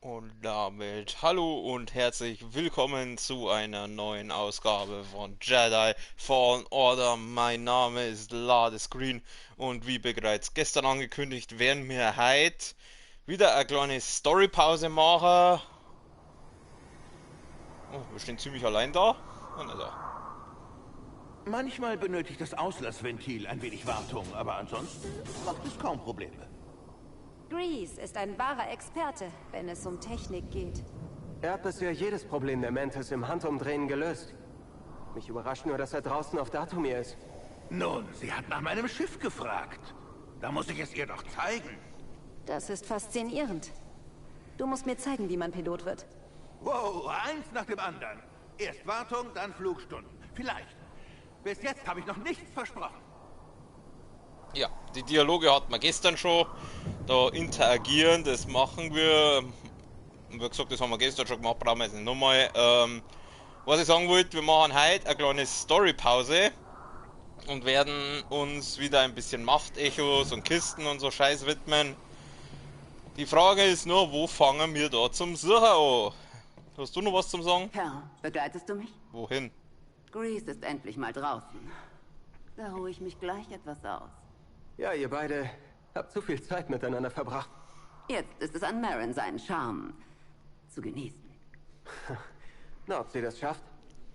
Und damit hallo und herzlich willkommen zu einer neuen Ausgabe von Jedi Fallen Order. Mein Name ist Ladescreen und wie bereits gestern angekündigt, werden wir heute wieder eine kleine Storypause machen. Oh, wir stehen ziemlich allein da. Ah, na da. Manchmal benötigt das Auslassventil ein wenig Wartung, aber ansonsten macht es kaum Probleme. Grease ist ein wahrer Experte, wenn es um Technik geht. Er hat bisher jedes Problem der Mantis im Handumdrehen gelöst. Mich überrascht nur, dass er draußen auf Datumir ist. Nun, sie hat nach meinem Schiff gefragt. Da muss ich es ihr doch zeigen. Das ist faszinierend. Du musst mir zeigen, wie man Pilot wird. Wow, eins nach dem anderen. Erst Wartung, dann Flugstunden. Vielleicht. Bis jetzt habe ich noch nichts versprochen. Ja, die Dialoge hatten wir gestern schon. Da interagieren, das machen wir. Wie gesagt, das haben wir gestern schon gemacht, brauchen wir jetzt nicht nochmal. Was ich sagen wollte, wir machen heute eine kleine Storypause und werden uns wieder ein bisschen Machtechos und Kisten und so Scheiß widmen. Die Frage ist nur, wo fangen wir da zum Suchen an? Hast du noch was zum Sagen? Kerl, begleitest du mich? Wohin? Grease ist endlich mal draußen. Da ruhe ich mich gleich etwas aus. Ja, ihr beide habt zu viel Zeit miteinander verbracht. Jetzt ist es an Marin, seinen Charme zu genießen. Na, ob sie das schafft?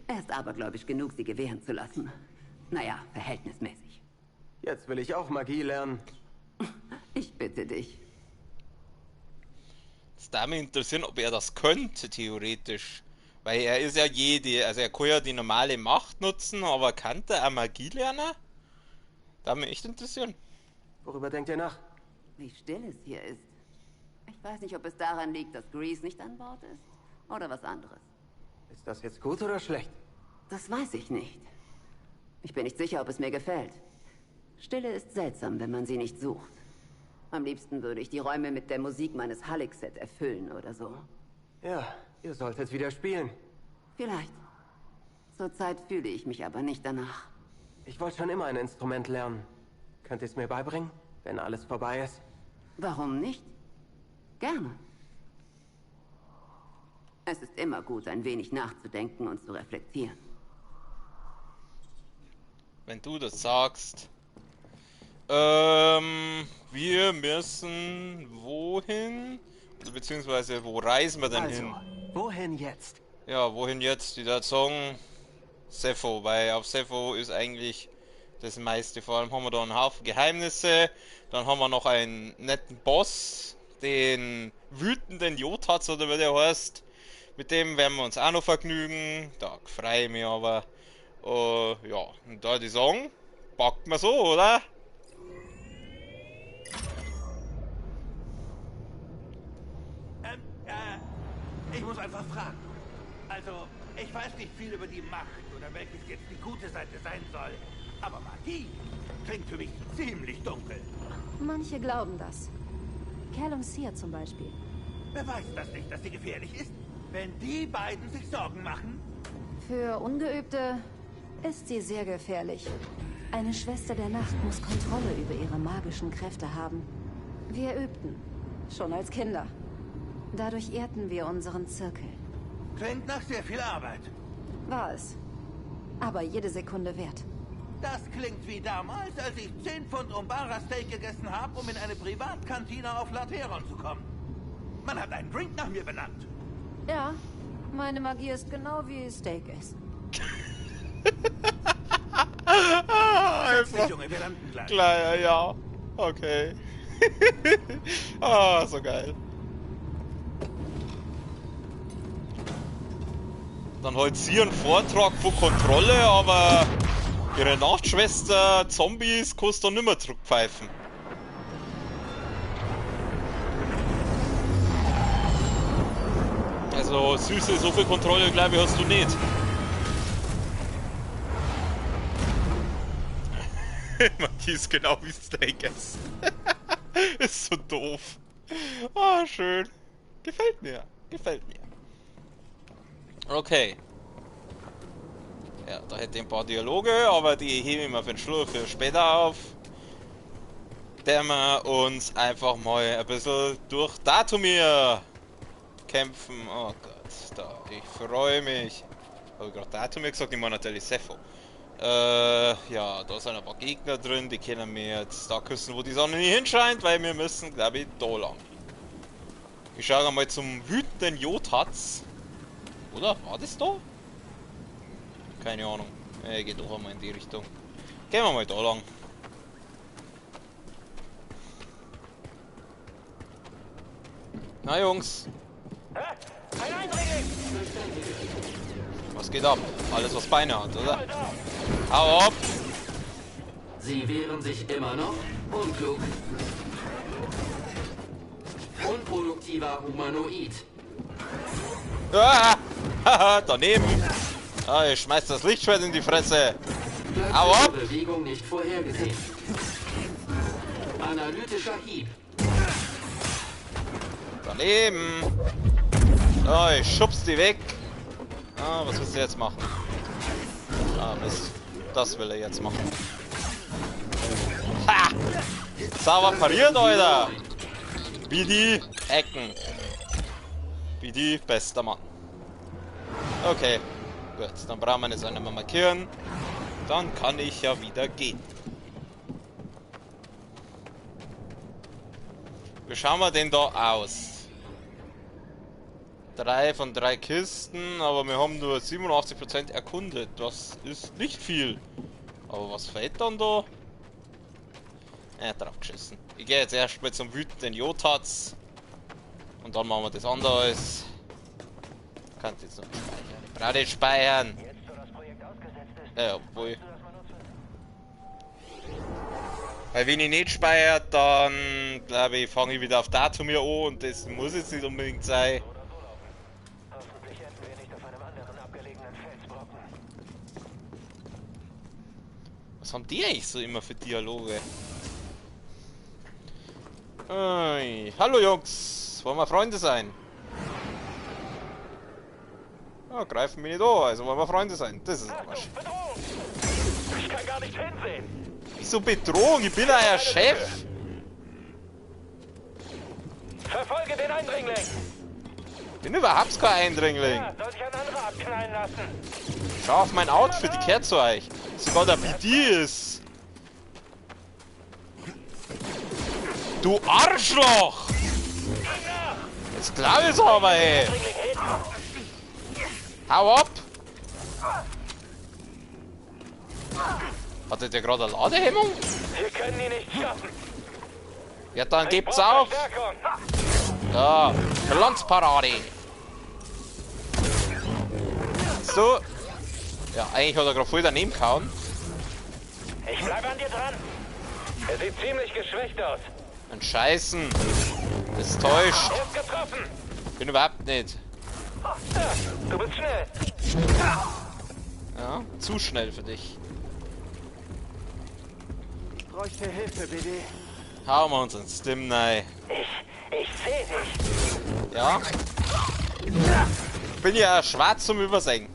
Er ist abergläubisch genug, sie gewähren zu lassen. Naja, verhältnismäßig. Jetzt will ich auch Magie lernen. Ich bitte dich. Es darf mich interessieren, ob er das könnte, theoretisch. Weil er ist ja also er kann ja die normale Macht nutzen, aber kann er auch Magie lernen? Darf mich echt interessieren. Worüber denkt ihr nach? Wie still es hier ist. Ich weiß nicht, ob es daran liegt, dass Grease nicht an Bord ist. Oder was anderes. Ist das jetzt gut oder schlecht? Das weiß ich nicht. Ich bin nicht sicher, ob es mir gefällt. Stille ist seltsam, wenn man sie nicht sucht. Am liebsten würde ich die Räume mit der Musik meines Halleck-Set erfüllen oder so. Ja, ihr solltet wieder spielen. Vielleicht. Zurzeit fühle ich mich aber nicht danach. Ich wollte schon immer ein Instrument lernen. Könnt ihr es mir beibringen, wenn alles vorbei ist? Warum nicht? Gerne. Es ist immer gut, ein wenig nachzudenken und zu reflektieren. Wenn du das sagst. Wir müssen wohin? Also, beziehungsweise, wo reisen wir denn Also, hin? wohin jetzt? Ja, wohin jetzt? Die da sagen Sepho, weil auf Sepho ist eigentlich das meiste. Vor allem haben wir da einen Haufen Geheimnisse. Dann haben wir noch einen netten Boss, den wütenden Jotats oder wie der heißt. Mit dem werden wir uns auch noch vergnügen. Da freue ich mich aber. Ja, und da die sagen, packt man so, oder? Ich muss einfach fragen. Also, ich weiß nicht viel über die Macht oder welches jetzt die gute Seite sein soll. Aber Magie klingt für mich ziemlich dunkel. Manche glauben das. Callum Sear zum Beispiel. Wer weiß das nicht, dass sie gefährlich ist? Wenn die beiden sich Sorgen machen? Für Ungeübte ist sie sehr gefährlich. Eine Schwester der Nacht muss Kontrolle über ihre magischen Kräfte haben. Wir übten, schon als Kinder. Dadurch ehrten wir unseren Zirkel. Klingt nach sehr viel Arbeit. War es. Aber jede Sekunde wert. Das klingt wie damals, als ich 10 Pfund Umbara Steak gegessen habe, um in eine Privatkantine auf Lateron zu kommen. Man hat einen Drink nach mir benannt. Ja, meine Magie ist genau wie Steak essen. Einfach Junge, wir landen gleich. klar, ja. Okay. So geil. Dann halt sie einen Vortrag von Kontrolle, aber ihre Nachtschwester Zombies kannst du nimmer zurückpfeifen. Also Süße, so viel Kontrolle glaube ich hast du nicht. Magie ist genau wie Steakers. Ist so doof. Schön. Gefällt mir. Gefällt mir. Okay. Ja, da hätte ich ein paar Dialoge, aber die hebe ich mir für später auf. Der wir uns einfach mal ein bisschen durch Datumir kämpfen. Oh Gott, da. Ich freue mich. Habe ich gerade Datum gesagt? Ich meine natürlich Sepho. Ja, da sind ein paar Gegner drin, die können wir jetzt da küssen, wo die Sonne nicht hinscheint, weil wir müssen, glaube ich, da lang. Ich schaue mal zum wütenden Jotatz. Oder? War das da? Keine Ahnung. Geht doch einmal in die Richtung. Gehen wir mal da lang. Na Jungs. Ein Eindringling! Was geht ab? Alles was Beine hat, oder? Hau ab! Sie wehren sich immer noch? Unklug. Unproduktiver Humanoid. Ah! Haha, daneben! Ah, ich schmeiß das Lichtschwert in die Fresse! Hau ab! Bewegung nicht vorhergesehen. Analytischer Hieb. Daneben! Oh, ich schub's die weg! Ah, was willst du jetzt machen? Ah, Mist. Das will er jetzt machen. Ha! Sauber pariert, Alter! Wie die Ecken. Wie die bester Mann. Okay. Gut, dann brauchen wir jetzt einmal markieren. Dann kann ich ja wieder gehen. Wie schauen wir denn da aus? 3 von 3 Kisten, aber wir haben nur 87% erkundet. Das ist nicht viel. Aber was fällt dann da? Drauf geschissen. Ich gehe jetzt erst mal zum wütenden Jotatz. Und dann machen wir das anderes. Ich kann jetzt noch nicht speichern. Ich brauche nicht speichern. Obwohl. Weil wenn ich nicht speichere, dann glaube ich, fange ich wieder auf Datum hier an und das muss jetzt nicht unbedingt sein. Was haben die eigentlich so immer für Dialoge? Hallo Jungs, wollen wir Freunde sein? Ja, greifen mich nicht an, also wollen wir Freunde sein. Das ist aber schön. Ich kann gar nicht hinsehen! Wieso Bedrohung? Ich bin euer Chef! Verfolge den Eindringling! Ich bin überhaupt kein Eindringling. Ja, soll sich ein anderer abknallen lassen. Schau auf mein Outfit, die kehrt zu euch. Sogar der BD ist. Du Arschloch! Jetzt glaub ich's aber, ey! Hau ab! Hattet ihr gerade eine Ladehemmung? Wir können ihn nicht schaffen. Ja, dann gebt's auf! Ja, Glanzparade! So! Ja, eigentlich hat er gerade voll daneben gehauen. Ich bleibe an dir dran. Er sieht ziemlich geschwächt aus. Ein Scheißen! Das täuscht! Er ist getroffen. Bin überhaupt nicht. Ja, du bist schnell. Ja, zu schnell für dich. Ich bräuchte Hilfe, BD. Hauen wir uns ins Stim rein. Ich sehe dich. Ja? Ich bin ja schwarz zum Übersehen.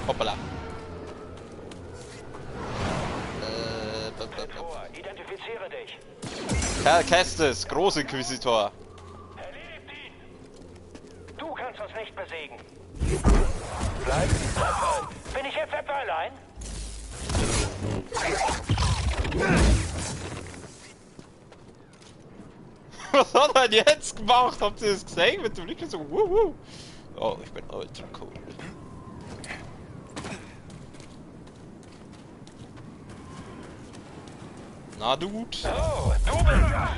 Hoppala. Vor, identifiziere dich. Herr Kestis, Großinquisitor. Erledigt ihn. Du kannst uns nicht besiegen. Bleib. Bin ich jetzt etwa allein? Was hat er denn jetzt gemacht? Habt ihr das gesehen? Mit dem Blick so, wuhu. Oh, ich bin ultra cool. Na, Dude. Oh, du bist das.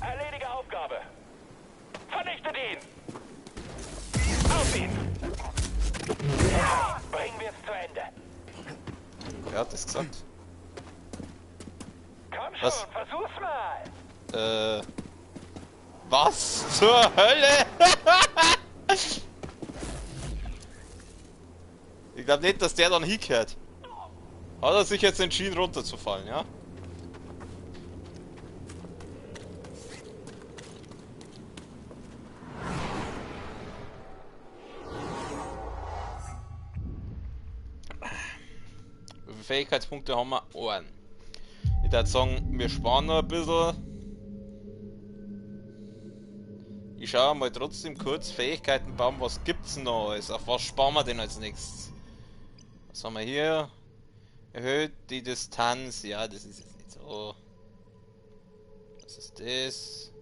Erledige Aufgabe. Vernichtet ihn. Auf ihn. Bringen wir es zu Ende. Wer hat das gesagt? Komm schon, Was? versuch's mal. Was zur Hölle? Ich glaube nicht, dass der dann hinkehrt. Hat er sich jetzt entschieden runterzufallen, ja? Wie viele Fähigkeitspunkte haben wir? Einen. Ich würde sagen, wir sparen noch ein bisschen. Ich schaue mal trotzdem kurz, Fähigkeiten bauen, was gibt's noch alles? Auf was sparen wir denn als nächstes? Was haben wir hier? Erhöht die Distanz, ja, das ist jetzt nicht so. Was ist das?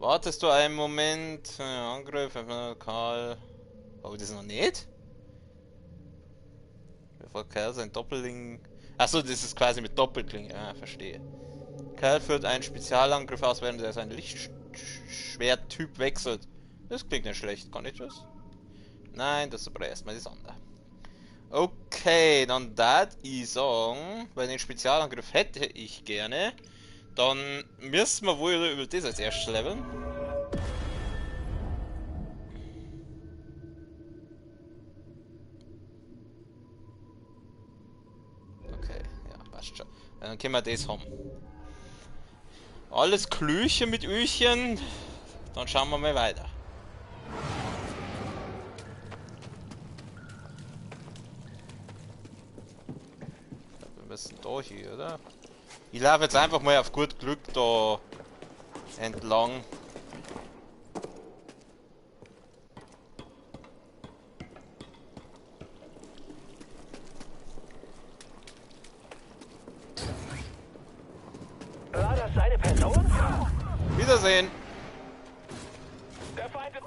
Wartest du einen Moment? Angriff, Karl. Habe ich das noch nicht? Bevor Kerl sein Doppelling. Achso, das ist quasi mit Doppelklinge, ja, verstehe. Kerl führt einen Spezialangriff aus, während er seinen Lichtschwerttyp wechselt. Das klingt nicht schlecht, kann ich das? Nein, das ist aber erstmal das andere. Okay, dann dat ich sagen, weil den Spezialangriff hätte ich gerne. Dann müssen wir wohl über das als erstes leveln. Okay, ja, passt schon. Dann können wir das haben. Alles Klüche mit Öchen. Dann schauen wir mal weiter. Wir müssen da hier, oder? Ich laufe jetzt einfach mal auf gut Glück da entlang. War das eine Person? Wiedersehen! Der Feind ist...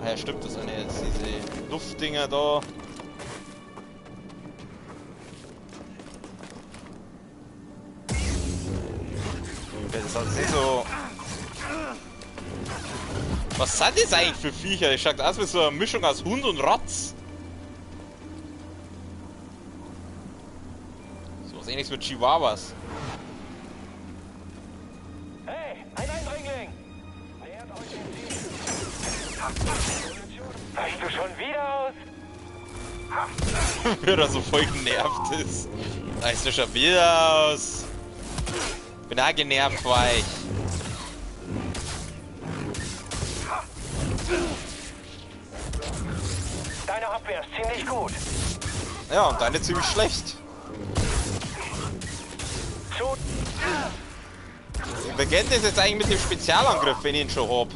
Ah ja, stimmt, das sind jetzt diese Luftdinger da. Okay, das hat nicht so. Was sind das eigentlich für Viecher? Das schaut aus wie so eine Mischung aus Hund und Ratz. So was ähnliches mit Chihuahuas. Hey, ein Eindringling! Nähert euch dem Ziel. Weichst du schon wieder aus? Wie er so voll genervt ist. Reißt du schon wieder aus. Bin auch genervt, weich. Deine Abwehr ist ziemlich gut. Ja, und deine ziemlich schlecht. Zu... Wie beginnt das jetzt eigentlich mit dem Spezialangriff, wenn ich ihn schon hab?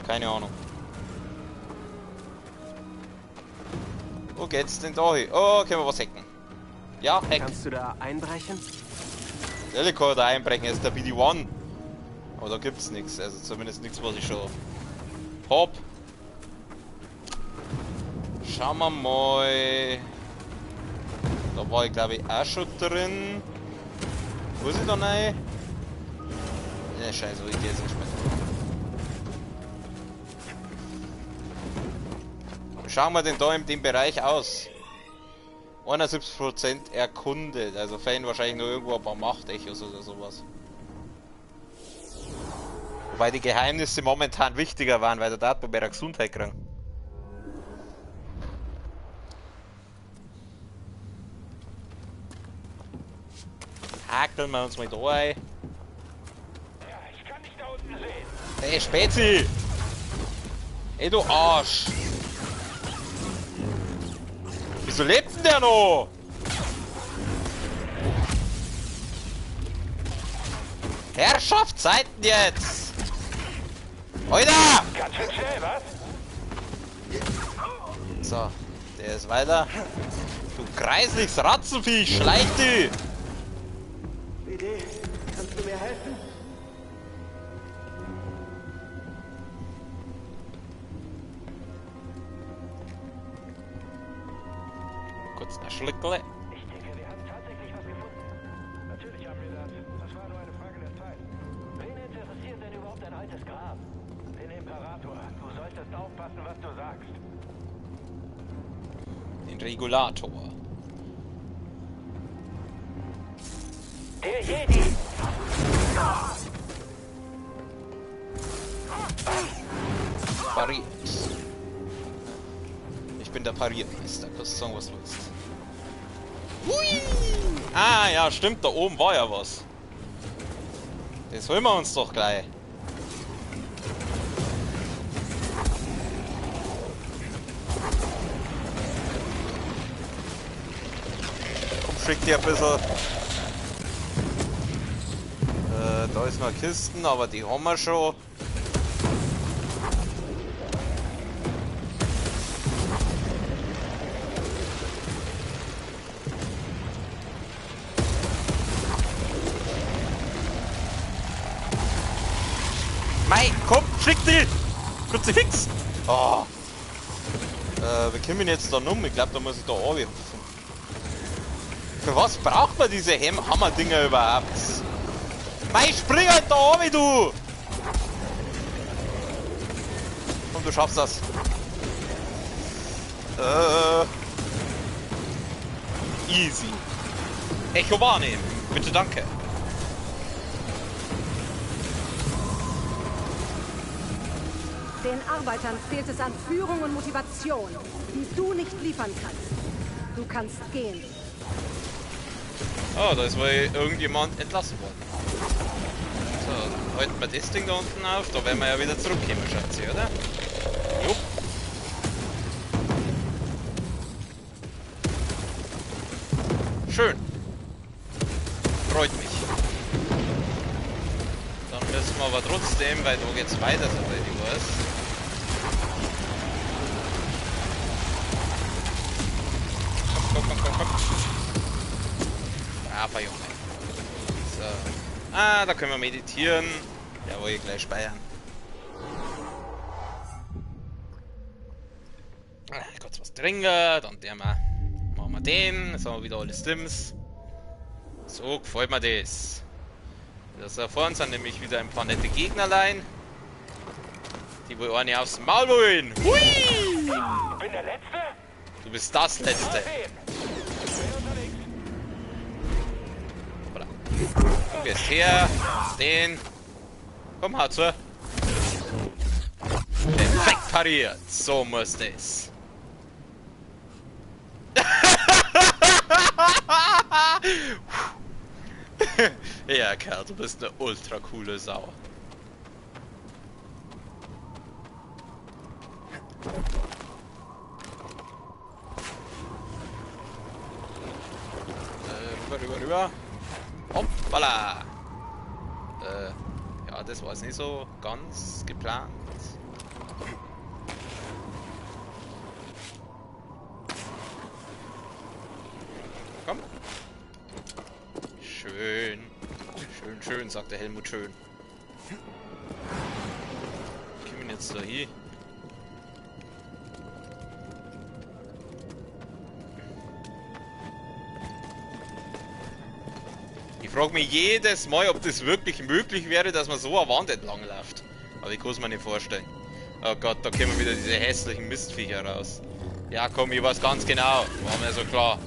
Keine Ahnung. Wo geht's denn da hin? Oh, können wir was hacken? Ja, hack. Kannst du da einbrechen? Natürlich kann er da einbrechen, er ist der BD1. Aber da gibt's nichts, also zumindest nichts, was ich schon hab. Schauen wir mal. Da war ich glaube ich auch schon drin. Wo ist ich da rein? Ne, scheiße, ich geh jetzt nicht mehr. Schauen wir denn da in dem Bereich aus? 71% erkundet, also fehlen wahrscheinlich nur irgendwo ein paar Machtechos oder sowas. Wobei die Geheimnisse momentan wichtiger waren, weil der Datenbau mehr Gesundheit kriegen. Hakeln wir uns mal da ein. Ja, ich kann dich da unten sehen. Hey, Spezi! Ey, du Arsch! Wieso lebt denn der noch? Herrschaftszeiten jetzt! Alter! Ganz schön schnell, was? So, der ist weiter. Du kreisliches Ratzenviech, schleich die! BD, kannst du mir helfen? Kurz ein Schluckle. Ich denke, wir haben tatsächlich was gefunden. Natürlich haben wir das. Das war nur eine Frage der Zeit. Wen interessiert denn überhaupt ein altes Grab? Den Imperator. Du solltest aufpassen, was du sagst. Den Regulator. Der Jedi! Pariert. Ich bin der Pariermeister. Kannst du sagen, was du willst. Hui! Ah, ja, stimmt. Da oben war ja was. Das holen wir uns doch gleich. Komm, schick dir ein bisschen. Da ist noch Kisten, aber die haben wir schon. Mei, komm, schick die! Kruzifix! Oh. Wir kommen jetzt da um. Ich glaube, da muss ich da anwerfen. Für was braucht man diese Hammer-Dinger überhaupt? Mei, spring halt da an, wie du! Komm, du schaffst das. Easy. Echo wahrnehmen. Bitte, danke. Den Arbeitern fehlt es an Führung und Motivation, die du nicht liefern kannst. Du kannst gehen. Oh, da ist wohl irgendjemand entlassen worden. So, dann halten wir das Ding da unten auf. Da werden wir ja wieder zurückkommen, schätze ich, oder? Jupp. Schön. Freut mich. Dann müssen wir aber trotzdem, weil da geht's weiter, soweit ich weiß. Komm. Braver Junge. So. Ah, da können wir meditieren. Jawohl, gleich speichern. Kurz was trinken, dann machen wir den. Jetzt haben wir wieder alle Stims. So gefällt mir das. Da vorne sind nämlich wieder ein paar nette Gegnerlein. Die wohl eine aufs Maul wollen. Hui! Ich bin der Letzte? Du bist das Letzte. Du gehst her. Den. Komm, hau zu. Perfekt pariert. So muss das. Ja, Kerl, du bist eine ultra coole Sau. Rüber. Hoppala. Ja, das war jetzt nicht so ganz geplant. Komm. Schön. Schön, sagt der Helmut schön. Kommen wir jetzt da hin? Ich frage mich jedes Mal, ob das wirklich möglich wäre, dass man so eine Wand entlang läuft. Aber ich kann es mir nicht vorstellen. Oh Gott, da kommen wieder diese hässlichen Mistviecher raus. Ja komm, ich weiß ganz genau. War mir so klar.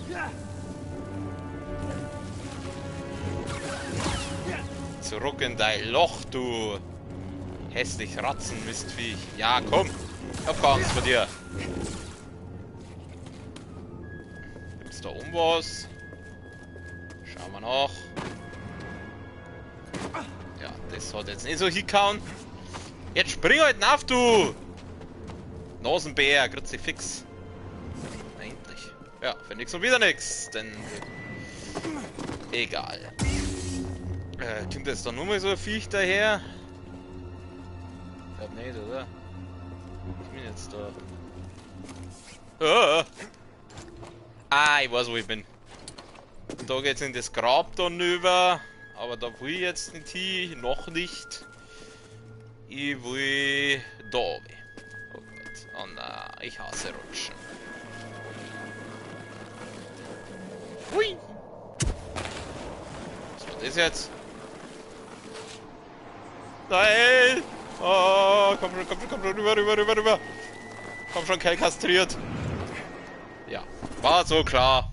Zurück in dein Loch, du hässlich Ratzen, Mistviech. Ja, komm. Ich hab gar Angst vor dir. Gibt's da oben was? Schauen wir nach. Ja, das hat jetzt nicht so hingehauen. Jetzt spring halt auf, du! Nasenbär, Kruzifix. Endlich. Ja, für nix und wieder nix. Denn. Egal. Kommt jetzt da nur mal so ein Viech daher? Ich glaub nicht, oder? Ich bin jetzt da. Ah, ich weiß, wo ich bin. Da geht's in das Grab dann über. Aber da will ich jetzt nicht hin. Noch nicht. Ich will da weg. Oh Gott. Oh nein, ich hasse Rutschen. Hui! Was war das jetzt? Nein! Oh, komm schon, rüber. Komm schon, Kell kastriert. Ja, war so klar.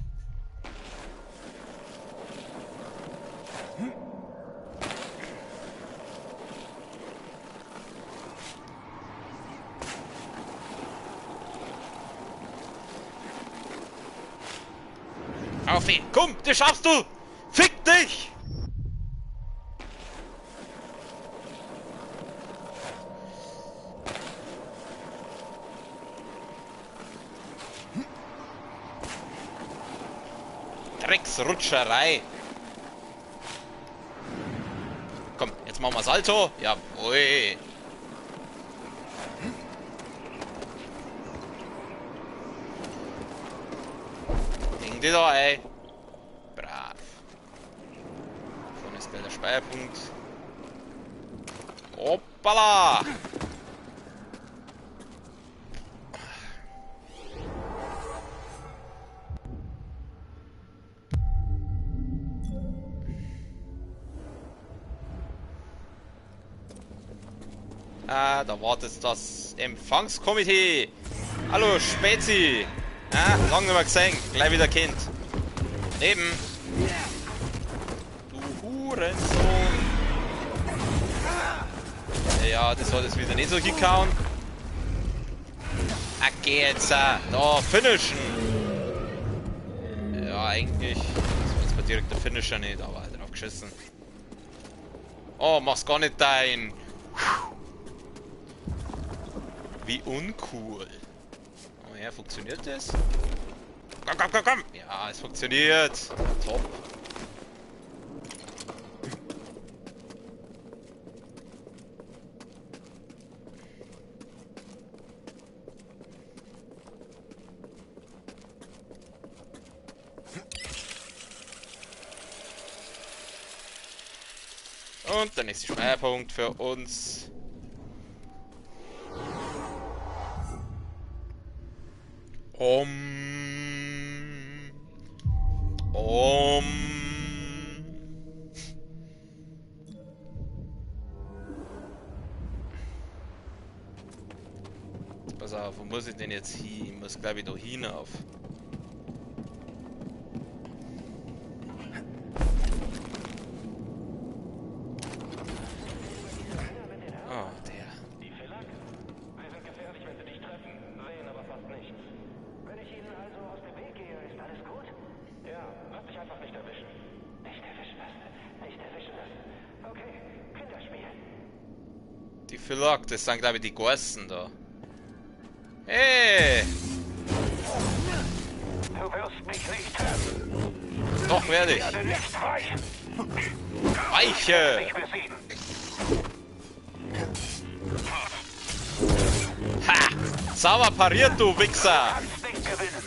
Auf ihn, komm, das schaffst du! Fick dich! Drecksrutscherei. Komm, jetzt machen wir Salto. Jawohl. Ding die da, ey. Brav. Vorne ist gleich der Speierpunkt. Hoppala! Ah, da wartet das Empfangskomitee. Hallo, Spezi. Ah, lange nicht mehr gesehen. Gleich wieder Kind. Eben. Du Hurensohn. Ja, das hat jetzt wieder nicht so hingehauen. Okay, jetzt. Da, finishen. Ja, eigentlich. Das war jetzt mal direkt der Finisher nicht, aber drauf geschissen. Oh, mach's gar nicht dein. Wie uncool. Oh ja, funktioniert das? Komm, komm, komm, komm! Ja, es funktioniert. Top. Und der nächste Speierpunkt für uns. Pass auf, wo muss ich denn jetzt hin? Ich muss glaube ich da hinauf. Oh, der. Die Filag? Wir sind gefährlich, wenn sie dich treffen, sehen aber fast nichts. Wenn ich ihnen also aus dem Weg gehe, ist alles gut? Ja, lass dich einfach nicht erwischen. Nicht erwischen lassen. Nicht erwischen lassen. Okay, Kinderspiel. Die Filag, das sind glaube ich die Gorsten da. Hey! Du wirst mich nicht treffen. Doch werde ich. Ich werde nicht weichen. Weiche! Ich besiegen. Ha! Sauber pariert, du Wichser! Kannst nicht gewinnen.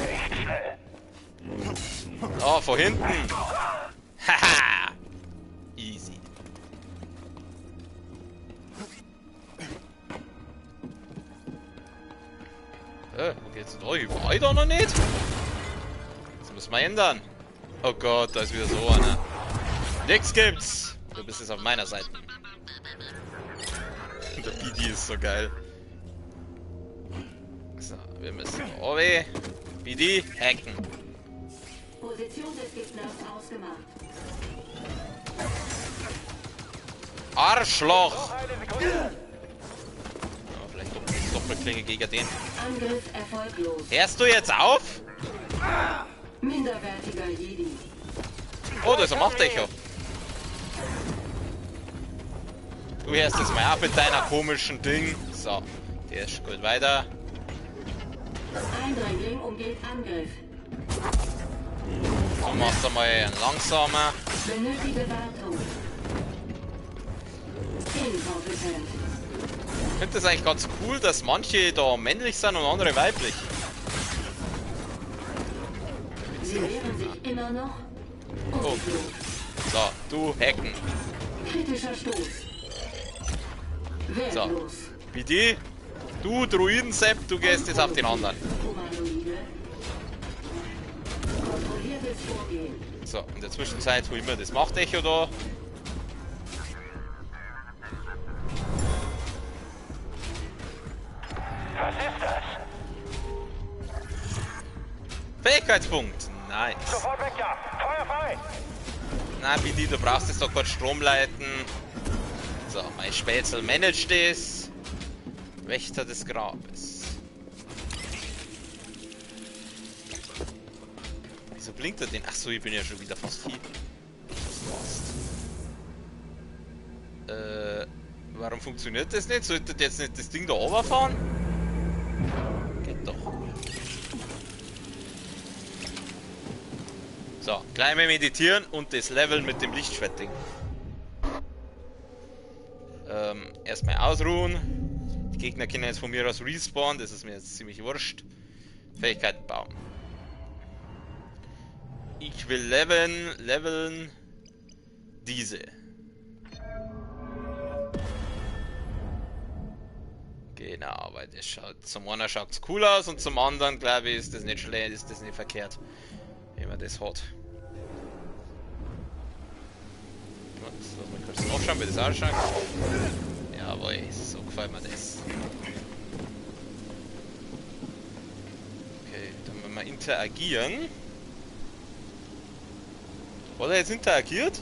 Nicht schnell. Oh, von hinten! Haha! Easy. Wo geht's denn da? Ich war da noch nicht? Das müssen wir ändern. Oh Gott, da ist wieder so einer. Nix gibt's! Du bist jetzt auf meiner Seite. Der BD ist so geil. So, wir müssen OW. BD hacken. Position des Gegners ausgemacht. Arschloch! Eine Sekunde. Oh, vielleicht Doppelklinge gegen den. Angriff erfolglos. Hörst du jetzt auf? Minderwertiger Jedi. Oh, da ist ein Machtecher. Du hörst jetzt mal ab mit deiner komischen Ding. So, der ist gut weiter. Eindringling umgeht Angriff. Du machst einmal einen langsamer. Benötige Wartung. Inkompetent. Ich finde das eigentlich ganz cool, dass manche da männlich sind und andere weiblich. Sie wehren sich immer noch. Oh. So, du hacken. Kritischer Stoß. So, Wertlos. wie die? Du Druidensepp, du gehst jetzt auf den anderen. Humanoide. Kontrolliertes Vorgehen. So, in der Zwischenzeit hol ich mir das Machtecho da. Was ist das? Fähigkeitspunkt. Nice. Sofort weg, ja. Feuer frei. Na, BD, du brauchst jetzt doch kurz Strom leiten. So, mein Spätzle managt das. Wächter des Grabes. Wieso blinkt er denn? Achso, ich bin ja schon wieder fast hier. Warum funktioniert das nicht? Sollte jetzt nicht das Ding da runterfahren? Geht doch. So, gleich mal meditieren und das Leveln mit dem Lichtschwertding. Erstmal ausruhen. Die Gegner können jetzt von mir aus respawnen, das ist mir jetzt ziemlich wurscht. Fähigkeitenbaum. Ich will leveln diese. Genau, weil das schaut, zum einen schaut es cool aus und zum anderen, glaube ich, ist das nicht schlecht, ist das nicht verkehrt, wenn man das hat. Lass mal kurz nachschauen, wie das ausschaut. Jawohl, so gefällt mir das. Okay, dann wenn wir interagieren. Hat er jetzt interagiert?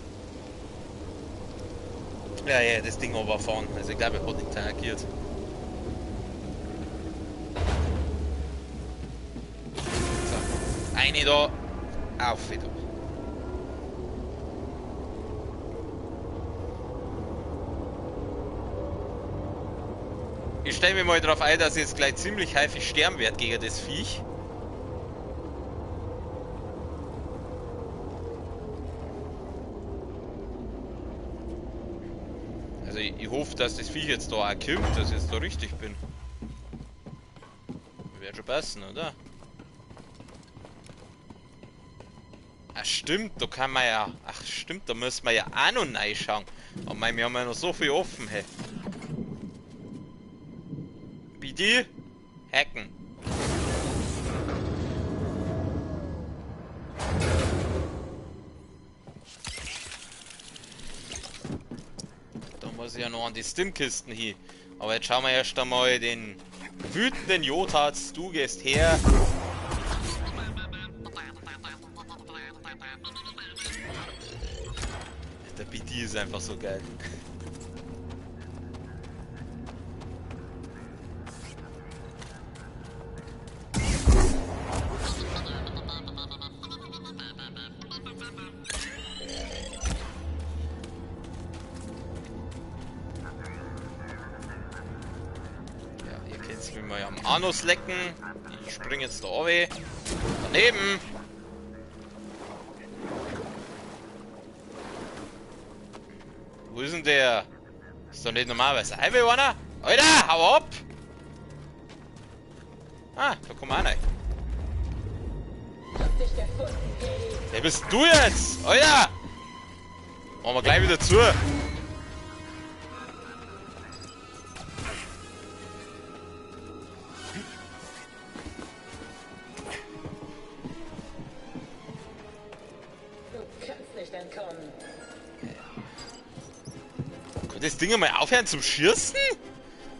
Ja, das Ding überfahren. Also ich glaube, er hat interagiert. So, eine da, auf wieder. Ich stelle mir mal darauf ein, dass ich jetzt gleich ziemlich häufig sterben werde gegen das Viech. Also ich hoffe, dass das Viech jetzt da auch kommt, dass ich jetzt da richtig bin. Wird schon passen, oder? Ach stimmt, da kann man ja... Ach stimmt, da müssen wir ja auch noch reinschauen. Aber wir haben ja noch so viel offen, hey. Wie die? Hacken. Da muss ich ja noch an die Stimmkisten hin. Aber jetzt schauen wir erst einmal den wütenden Jotats. Du gehst her. Der BD ist einfach so geil. Am Anus lecken. Ich springe jetzt da runter. Daneben. Wo ist denn der? Ist doch nicht normalerweise Highway einer? Alter, hau ab! Ah, da kommt einer. Wer bist du jetzt? Alter! Machen wir gleich wieder zu. Das Ding mal aufhören zum Schießen?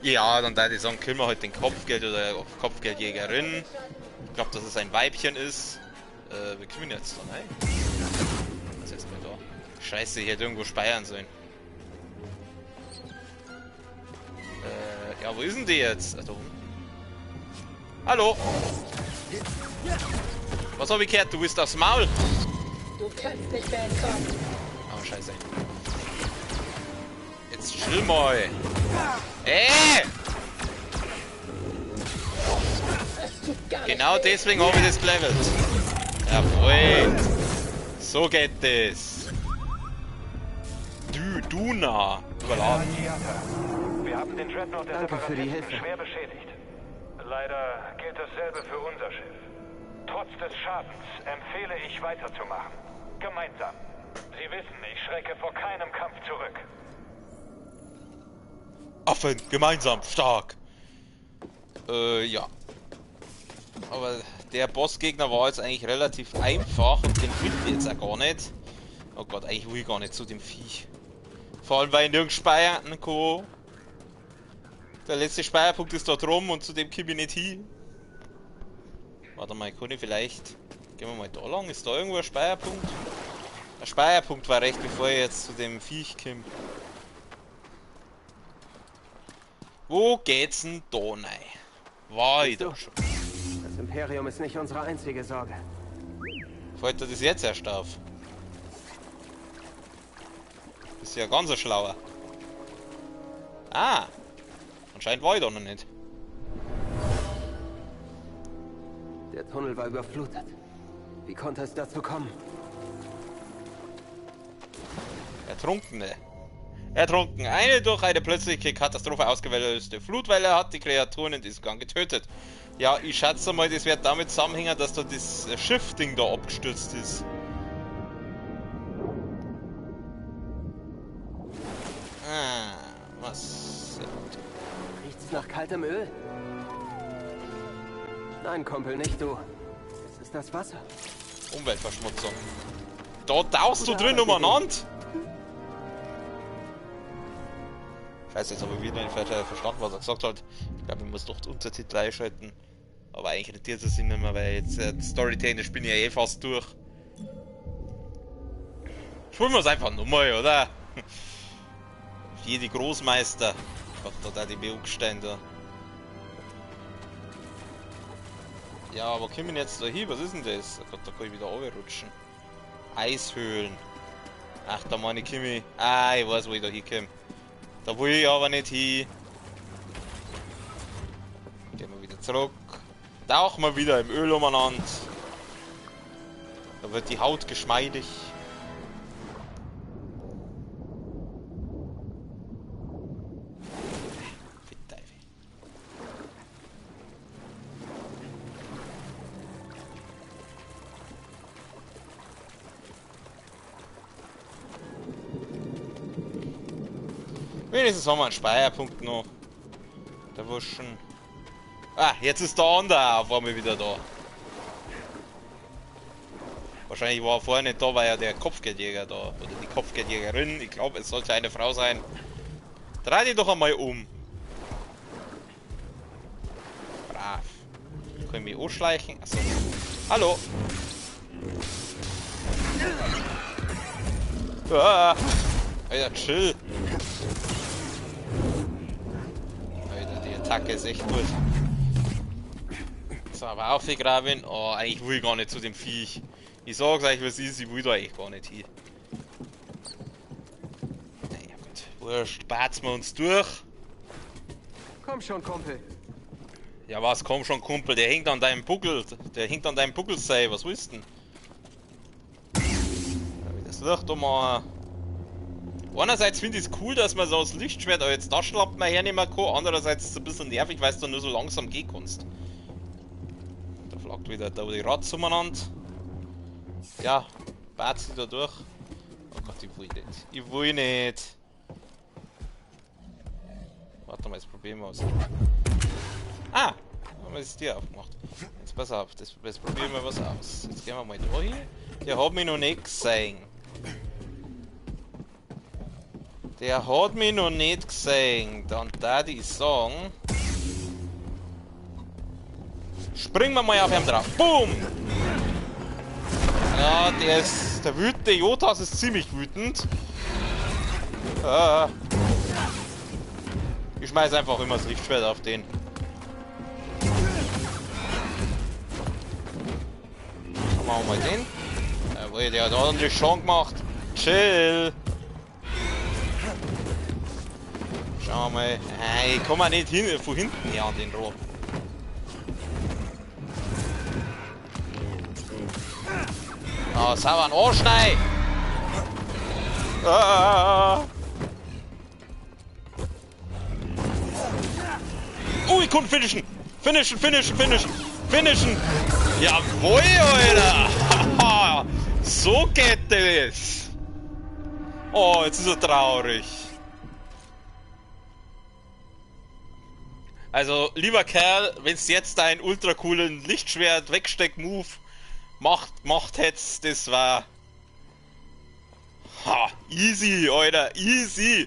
Ja, dann da ich sagen, killen wir halt den Kopfgeld oder Kopfgeldjägerin. Ich glaube, dass es ein Weibchen ist. Wir kommen jetzt dann, hey? Was ist jetzt mal da? Scheiße, ich hätte irgendwo speichern sollen. Ja, wo ist denn die jetzt? Ach, da oben. Hallo? Was hab ich gehört? Du bist aufs Maul? Du kannst nicht mehr entkommen. Oh, scheiße. Jetzt chill mal. Genau deswegen habe ich das gelevelt. Jawohl. So geht das. Duna. Überladen. Wir haben den Dreadnought der Danke für die Hilfe. schwer beschädigt. Leider gilt dasselbe für unser Schiff. Trotz des Schadens empfehle ich weiterzumachen. Gemeinsam. Sie wissen, ich schrecke vor keinem Kampf zurück. Affen, gemeinsam, stark. Ja. Aber der Bossgegner war jetzt eigentlich relativ einfach und den finden wir jetzt auch gar nicht. Oh Gott, eigentlich will ich gar nicht zu dem Viech. Vor allem, weil ich nirgends speichern kann. Der letzte Speicherpunkt ist dort rum und zu dem komme ich nicht hin. Warte mal, kann ich vielleicht... Gehen wir mal da lang, ist da irgendwo ein Speicherpunkt? Der Speicherpunkt war recht, bevor ich jetzt zu dem Viech komme. Wo geht's denn da rein? War ich da schon? Das Imperium ist nicht unsere einzige Sorge. Fällt dir das jetzt erst auf? Bist ja ganz so schlauer. Ah! Anscheinend war ich da noch nicht. Der Tunnel war überflutet. Wie konnte es dazu kommen? Ertrunkene. Ertrunken. Eine durch eine plötzliche Katastrophe ausgelöste Flutwelle hat die Kreaturen in diesem Gang getötet. Ja, ich schätze mal, das wird damit zusammenhängen, dass da das Schiff-Ding da abgestürzt ist. Ah, was? Riecht's nach kaltem Öl? Nein, Kumpel, nicht du. Es ist das Wasser. Umweltverschmutzung. Da tauchst du drin umeinander? Scheiße, jetzt habe ich wieder nicht verstanden, was er gesagt hat. Ich glaube, ich muss doch die Untertitel einschalten. Aber eigentlich rentiert es sich nicht mehr, weil jetzt storytechnisch bin ich ja eh fast durch. Spielen wir es einfach nochmal, oder? Hier die Großmeister. Gott, da die Beugstände. Ja, aber kommen wir jetzt da hin? Was ist denn das? Oh Gott, da kann ich wieder runterrutschen. Eishöhlen. Ach, da meine ich, komme ich. Ah, ich weiß, wo ich da hinkomme. Da will ich aber nicht hin. Gehen wir wieder zurück. Tauchen wir wieder im Öl umeinander. Da wird die Haut geschmeidig. Wenigstens haben wir einen Speicherpunkt noch. Der Wuschen. Ah, jetzt ist der andere auf einmal wieder da. Wahrscheinlich war er vorher nicht da, weil ja der Kopfgeldjäger da. Oder die Kopfgeldjägerin. Ich glaube, es sollte eine Frau sein. Dreh dich doch einmal um. Brav. Können wir ausschleichen? Achso. Hallo. Ah. Alter, chill. Alter, die Attacke ist echt gut. So, aber aufgegraben. Oh, eigentlich will ich gar nicht zu dem Viech. Ich sag's euch, was ist, ich will da eigentlich gar nicht hin. Naja, gut. Wurscht, batzen wir uns durch. Komm schon, Kumpel. Ja, was, komm schon, Kumpel, der hängt an deinem Buckel. Der hängt an deinem Buckelseil, was willst du denn? Das Licht um mal. Einerseits finde ich es cool, dass man so das Lichtschwert auch jetzt Taschenlampen hernehmen kann. Andererseits ist es ein bisschen nervig, weil du nur so langsam gehen kannst. Da flagt wieder da die Rad zueinander. Ja, bat sie da durch. Oh Gott, ich will nicht. Ich will nicht. Warte mal, jetzt probieren wir was. Ah! Haben wir das Tier aufgemacht. Jetzt pass auf, jetzt probieren wir was aus. Jetzt gehen wir mal da hin. Der hat mich noch nicht gesehen. Der hat mich noch nicht gesehen. Dann da die sagen. Springen wir mal auf ihn drauf. Boom! Ja, der wütende Jotas ist ziemlich wütend. Ich schmeiß einfach immer das Lichtschwert auf den. Machen wir mal den. Jawohl, der hat ordentlich schon gemacht. Chill. Schau mal. Ich komm mal nicht hin, von hinten her an den Rohr. Oh, sauber ein Ohrschnei! Oh, ich kann finishen! Finishen! Jawohl, Alter! So geht das! Oh, jetzt ist er traurig. Also, lieber Kerl, wenn du jetzt deinen ultra coolen Lichtschwert-Wegsteck-Move macht hättest, das war... Ha, easy, Alter, easy!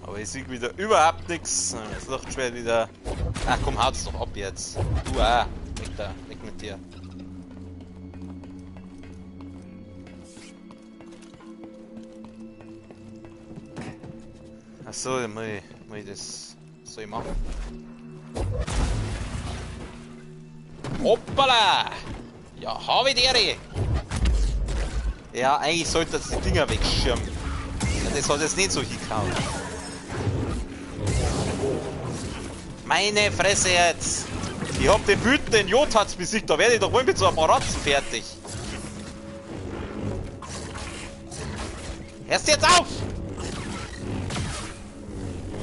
Aber ich sehe wieder überhaupt nichts. Das Lichtschwert wieder... Ach komm, haut's doch ab jetzt. Du auch. Weg mit dir. Achso, dann muss ich das so machen. Hoppala! Ja, habe ich dir! Ja, eigentlich sollte das die Dinger wegschirmen. Ja, das hat jetzt nicht so hingehauen. Meine Fresse jetzt! Ich hab den wütenden Jotats besiegt, da werde ich doch wohl mit so einem Ratzen fertig. Hörst du jetzt auf!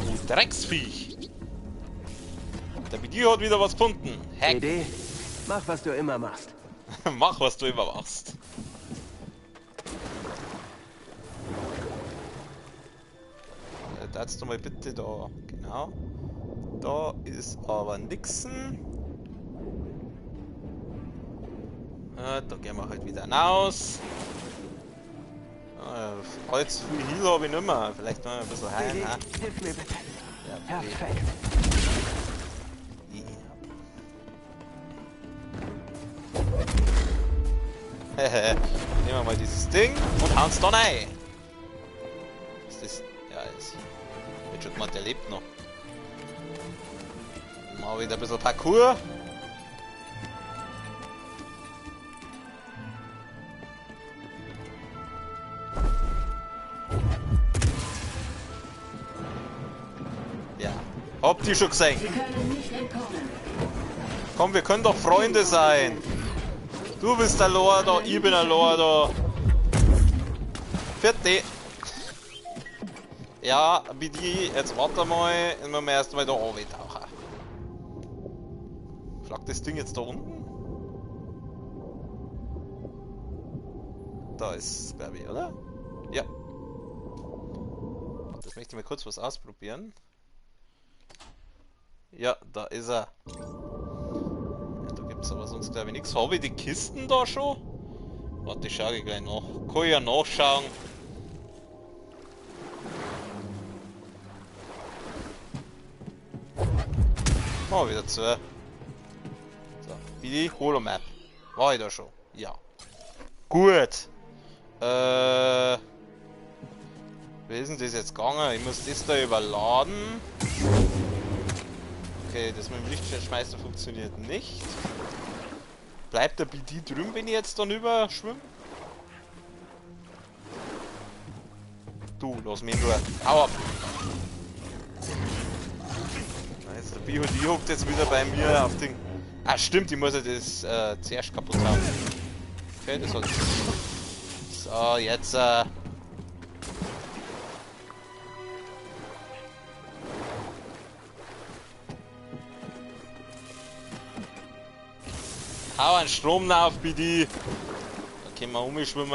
Du Drecksviech! Der BD hat wieder was gefunden. Hack. Idee? Mach, was du immer machst. Mach, was du immer machst. Darfst du mal bitte da, genau. Da ist aber nixen. Da gehen wir halt wieder raus. Allzu viel Heal habe ich nicht mehr. Vielleicht noch ein bisschen heilen. Hilf mir bitte. Ja, Perfekt. Nehmen wir mal dieses Ding und hauen es da rein. Was ist das? Ja, jetzt. Ich hätte schon gemeint, der lebt noch. Mal wieder ein bisschen Parcours. Ja, habt ihr schon gesehen? Komm, wir können doch Freunde sein. Du bist der Lordo, ich bin der Lordo. Vierte. Ja, BD, jetzt warte mal, dann müssen wir erstmal da runtertauchen. Flaggt das Ding jetzt da unten? Da ist es, glaube ich, oder? Ja. Das möchte ich mal kurz was ausprobieren. Ja, da ist er. Aber sonst glaube ich nichts. Habe ich die Kisten da schon? Warte, ich schaue gleich nach. Kann ich ja nachschauen. Oh, wieder zwei. So, wie die Holomap. War ich da schon? Ja. Gut. Wie ist denn das jetzt gegangen? Ich muss das da überladen. Okay, das mit dem Lichtschwertschmeißen funktioniert nicht. Bleibt der BD drüben, wenn ich jetzt dann überschwimme? Du, lass mich nur. Hau ab! Jetzt der BD hockt jetzt wieder bei mir auf den... Ah stimmt, ich muss ja das zuerst kaputt hauen. Okay, das hat... So, jetzt... Hau einen Stromlauf, BD. Da können wir umschwimmen.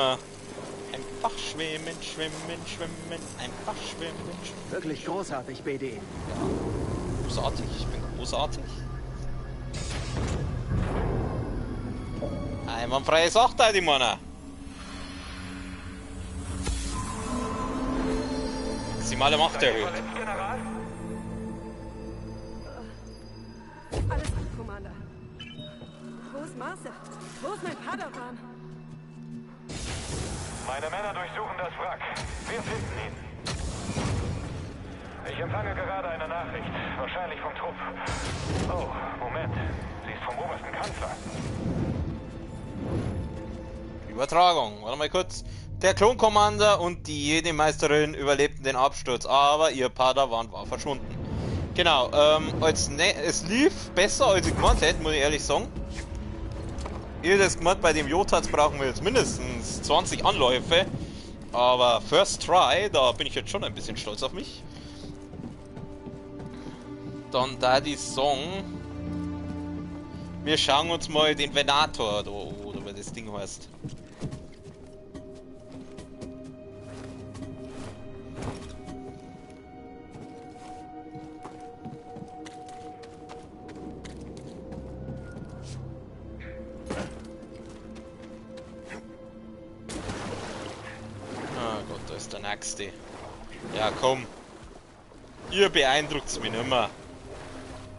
Einfach schwimmen, schwimmen, schwimmen. Einfach schwimmen, schwimmen. Wirklich großartig, BD. Ja. Großartig, ich bin großartig. Einwandfreie Sache, die Männer. Maximale Macht erhöht. Alles gut, Commander. Wo ist Marcel? Wo ist mein Padawan? Meine Männer durchsuchen das Wrack. Wir finden ihn. Ich empfange gerade eine Nachricht. Wahrscheinlich vom Trupp. Oh, Moment. Sie ist vom obersten Kanzler. Übertragung. Warte mal kurz. Der Klon-Commander und die Jedi-Meisterin überlebten den Absturz, aber ihr Padawan war verschwunden. Genau, es lief besser als ich gemeint hätte, muss ich ehrlich sagen. Ihr das gemeint, bei dem Jotats brauchen wir jetzt mindestens 20 Anläufe. Aber First Try, da bin ich jetzt schon ein bisschen stolz auf mich. Dann da die Song. Wir schauen uns mal den Venator da, oder wie das Ding heißt. Der nächste. Ja, komm. Ihr beeindruckt's mich nicht mehr.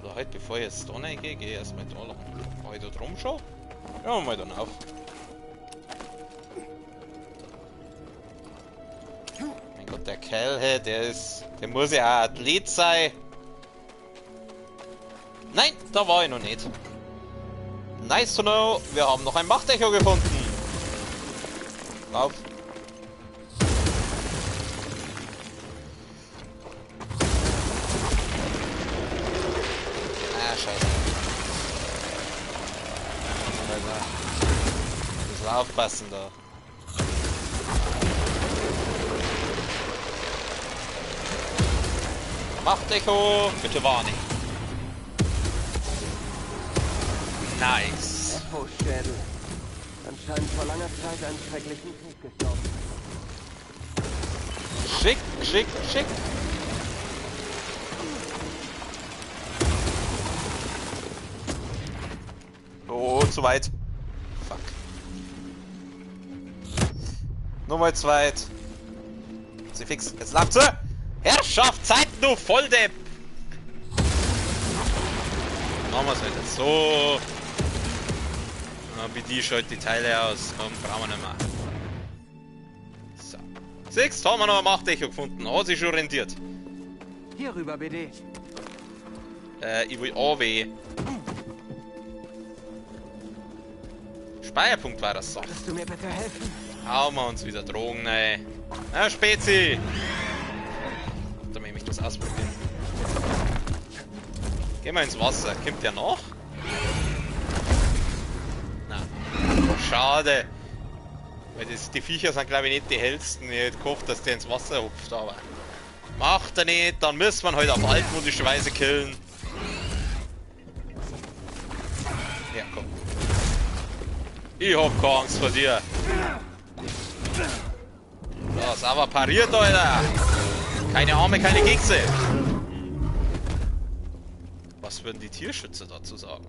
Oder halt, bevor ich jetzt da reingehe, gehe ich erstmal da lang. War ich da drum schon? Ja, mal dann auf. Mein Gott, der Kerl, hey, der muss ja auch Athlet sein. Nein, da war ich noch nicht. Nice to know, wir haben noch ein Machtecho gefunden. Lauf. aufpassen da. Macht Echo, bitte warne. Nice. Echo-Schädel. Anscheinend vor langer Zeit einen schrecklichen Krieg gestorben. Schick, schick, schick. Oh, zu weit. Fuck. Nochmal zu weit. Sie fix. Jetzt lacht sie. Herrschaft, Zeit, du Volldepp. Machen wir es halt so. Wie die schaut die Teile aus. Komm, brauchen wir nicht mehr. So. Siehst, haben wir noch eine Machtecho gefunden. Hat sich schon rentiert. Hier rüber, BD. Ich will AW. Speicherpunkt war das so. Kannst du mir bitte helfen? Hauen wir uns wieder Drogen, ey. Na, Spezi! Da möchte ich das ausprobieren. Gehen wir ins Wasser. Kommt der noch? Na. Schade. Weil die Viecher sind, glaube ich, nicht die hellsten. Ich hätte gehofft, dass der ins Wasser hupft, aber macht er nicht. Dann müssen wir halt auf altmodische Weise killen. Ja, komm. Ich hab keine Angst vor dir. Das aber pariert, Alter. Keine Arme, keine Kekse. Was würden die Tierschützer dazu sagen?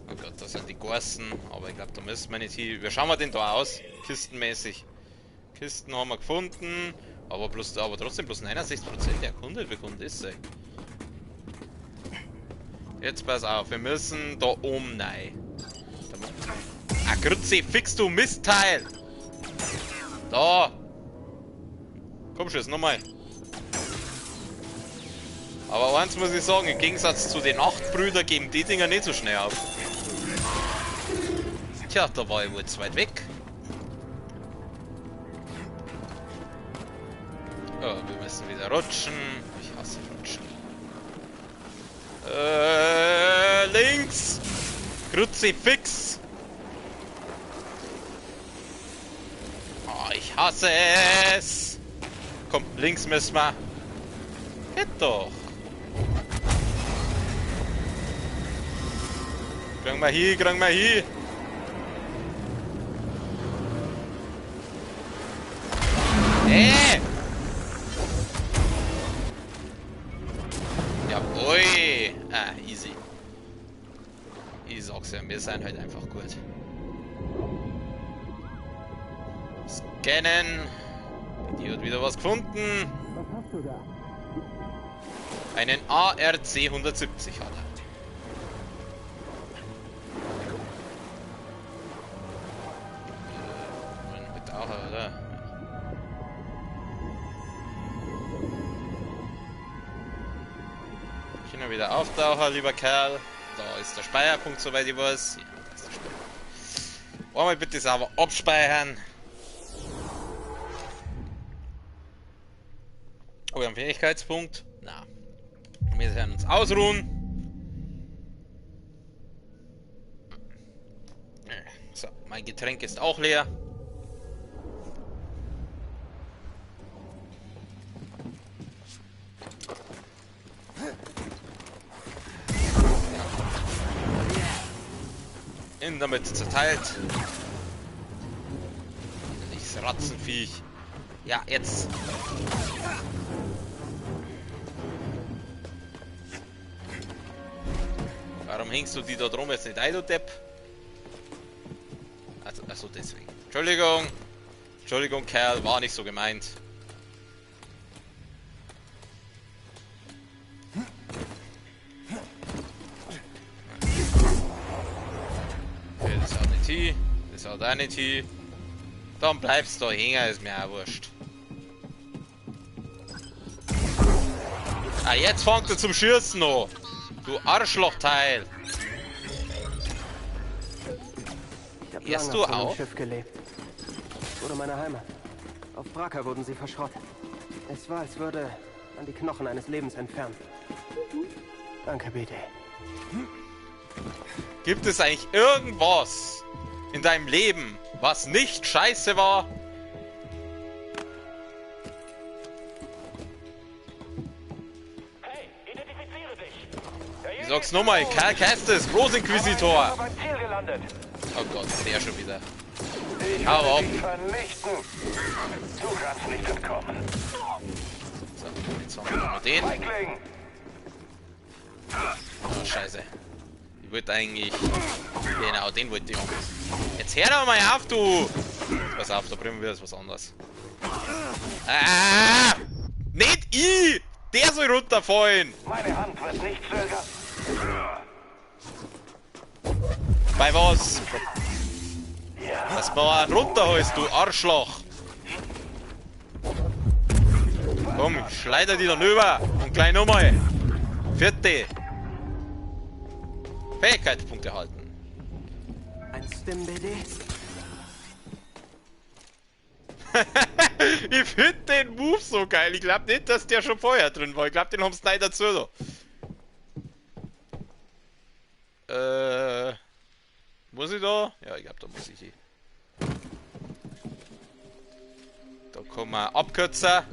Oh Gott, das sind die Gorsen. Aber ich glaube, da müssen wir nicht hin. Wie schauen wir denn da aus? Kistenmäßig. Kisten haben wir gefunden. Aber trotzdem bloß 69% erkundet. Wie kommt das sein? Jetzt pass auf, wir müssen da oben rein. Ah, Grütze, fix du Mistteil! Da! Komm schon, nochmal. Aber eins muss ich sagen, im Gegensatz zu den Nachtbrüdern geben die Dinger nicht so schnell auf. Tja, da war ich wohl zu weit weg. Oh, wir müssen wieder rutschen. Ich hasse Rutschen. Links! Kruzifix! Oh, ich hasse es! Komm, links müssen wir. Geht doch! Kriegen wir hier, kriegen wir hier! Jawohl! Ah, easy. Ich sag's ja, wir sind halt einfach gut. Scannen. Die hat wieder was gefunden. Was hast du da? Einen ARC 170 hat er. Mit auch, oder? Können wir wieder auftauchen, lieber Kerl. Da ist der Speicherpunkt, soweit ich weiß. Ja, das ist der Speicherpunkt. Einmal bitte sauber abspeichern. Oh, wir haben einen Fähigkeitspunkt. Na. Wir werden uns ausruhen. So, mein Getränk ist auch leer. In damit zerteilt. Nicht Ratzenviech. Ja, jetzt. Warum hängst du die da drum jetzt nicht ein, du Depp? Also deswegen. Entschuldigung. Entschuldigung, Kerl, war nicht so gemeint. Okay, das hat nicht hier. Das hat auch nicht hier. Dann bleibst du hängen, ist mir auch wurscht. Ah, jetzt fängt er zum Schießen noch. Du Arschlochteil. Ich hab du lange auf auch? einem Schiff gelebt. Das wurde meine Heimat. Auf Bracca wurden sie verschrottet. Es war, als würde man die Knochen eines Lebens entfernen. helfen? Danke, BD. Gibt es eigentlich irgendwas in deinem Leben, was nicht scheiße war? Hey, identifiziere dich! Ich sag's nochmal, Cal Kestis, Großinquisitor. Beim Ziel gelandet. Oh Gott, der schon wieder. Ich Hau ab. werde dich vernichten. Du kannst nicht entkommen. So, jetzt haben wir noch den. Feigling! Oh, scheiße. Ich wollte eigentlich... Genau, den wollte ich auch. Jetzt hör doch mal auf, du! Pass auf, da bringen wir jetzt was anderes. Ah! Nicht ich! Der soll runterfallen! Meine Hand wird nicht zögern. Bei was? Dass du mal einen runterholst, du Arschloch! Komm, schleider die dann rüber und gleich nochmal. Vierte. Fähigkeitspunkte halten. Ein Stim, BD? Ich finde den Move so geil. Ich glaube nicht, dass der schon vorher drin war. Ich glaube, den haben sie nicht dazu. Muss ich da? Ja, ich glaube, da muss ich hin. Da kann man abkürzen.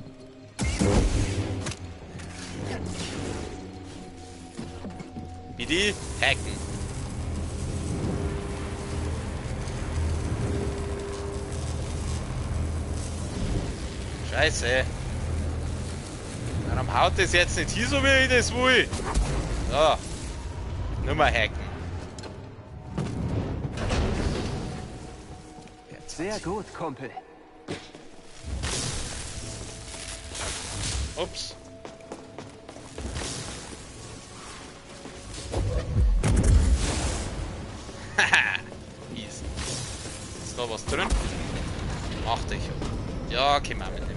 Wie die hacken. Scheiße. Warum haut das jetzt nicht hier so, wie ich das will? So. Nur mal hacken. Sehr gut, Kumpel. Ups. Haha. Easy. Ist da was drin? Mach dich. Ja, okay, mal mit dem.